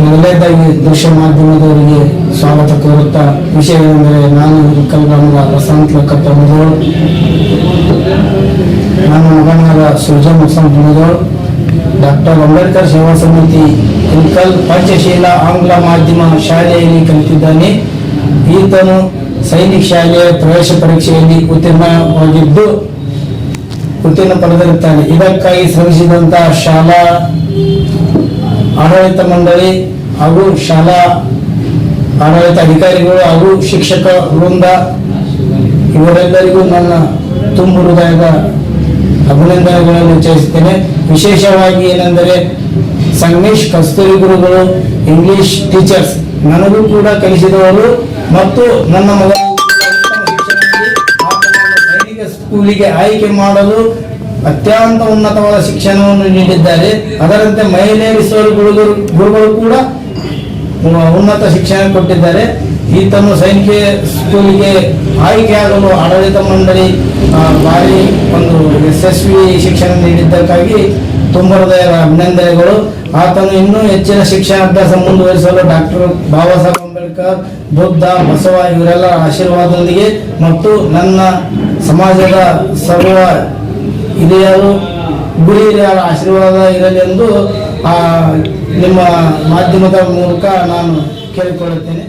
ಮೊದಲನೇದಾಗಿ ದೃಶ್ಯ ಮಾಧ್ಯಮದವರಿಗೆ ಸ್ವಾಗತ ಕೋರುತ್ತಾ, ವಿಷಯವೆಂದರೆ ನಾನು ಇಳಕಲ್ ಗ್ರಾಮದ ವಸಂತ ಲಕ್ಕಪ್ಪ ಮುದೋಳ್, ನನ್ನ ಮಗನಾದ ಸೃಜನ್ ವಸಂತ ಮುದೋಳ್, ಡಾಕ್ಟರ್ ಅಂಬೇಡ್ಕರ್ ಸೇವಾ ಸಮಿತಿ ಇಳಕಲ್ ಪಂಚಶೀಲ ಆಂಗ್ಲ ಮಾಧ್ಯಮ ಶಾಲೆಯಲ್ಲಿ ಕಲಿತಿದ್ದಾನೆ. ಈತನು ಸೈನಿಕ ಶಾಲೆಯ ಪ್ರವೇಶ ಪರೀಕ್ಷೆಯಲ್ಲಿ ಉತ್ತೀರ್ಣ ಪಡೆದಿರುತ್ತಾನೆ. ಇದಕ್ಕಾಗಿ ಶ್ರಮಿಸಿದಂತಹ ಶಾಲಾ ಆಡಳಿತ ಮಂಡಳಿ ಹಾಗೂ ಶಾಲಾ ಆಡಳಿತ ಅಧಿಕಾರಿಗಳು ಹಾಗೂ ಶಿಕ್ಷಕ ವೃಂದ ಇವರೆಲ್ಲರಿಗೂ ನನ್ನ ತುಂಬು ಹೃದಯದ ಅಭಿನಂದನೆಗಳನ್ನು ತಿಳಿಸುತ್ತೇನೆ. ವಿಶೇಷವಾಗಿ ಏನೆಂದರೆ ಸಂಗಮೇಶ್ ಕಸ್ತೂರಿ ಗುರುಗಳು, ಇಂಗ್ಲಿಷ್ ಟೀಚರ್ಸ್ ನನಗೂ ಕೂಡ ಕಲಿಸಿದವರು ಮತ್ತು ನನ್ನ ಮಗ ಸೈನಿಕ ಸ್ಕೂಲಿಗೆ ಆಯ್ಕೆ ಮಾಡಲು ಅತ್ಯಂತ ಉನ್ನತವಾದ ಶಿಕ್ಷಣವನ್ನು ನೀಡಿದ್ದಾರೆ. ಅದರಂತೆ ಮಹಿಳೆಯರಿಸುವ ಗುರುಗಳು ಕೂಡ ಉನ್ನತ ಶಿಕ್ಷಣ ಕೊಟ್ಟಿದ್ದಾರೆ. ಈತನು ಸೈನಿಕ ಸ್ಕೂಲಿಗೆ ಆಯ್ಕೆಯಾಗಲು ಆಡಳಿತ ಮಂಡಳಿ ಭಾರಿ ಒಂದು ಯಶಸ್ವಿ ಶಿಕ್ಷಣ ನೀಡಿದ್ದಕ್ಕಾಗಿ ತುಂಬ ಹೃದಯದ ಅಭಿನಂದನೆಗಳು. ಆತನು ಇನ್ನೂ ಹೆಚ್ಚಿನ ಶಿಕ್ಷಣಾಭ್ಯಾಸ ಮುಂದುವರಿಸಲು ಡಾಕ್ಟರ್ ಬಾಬಾ ಸಾಹೇಬ್ ಅಂಬೇಡ್ಕರ್, ಬುದ್ಧ, ಬಸವ ಇವರೆಲ್ಲರ ಆಶೀರ್ವಾದದೊಂದಿಗೆ ಮತ್ತು ನನ್ನ ಸಮಾಜದ ಸರ್ವ ಹಿರಿಯರು ಗುರು ಹಿರಿಯರ ಆಶೀರ್ವಾದ ಇರಲಿ ಎಂದು ನಿಮ್ಮ ಮಾಧ್ಯಮದ ಮೂಲಕ ನಾನು ಕೇಳಿಕೊಳ್ಳುತ್ತೇನೆ.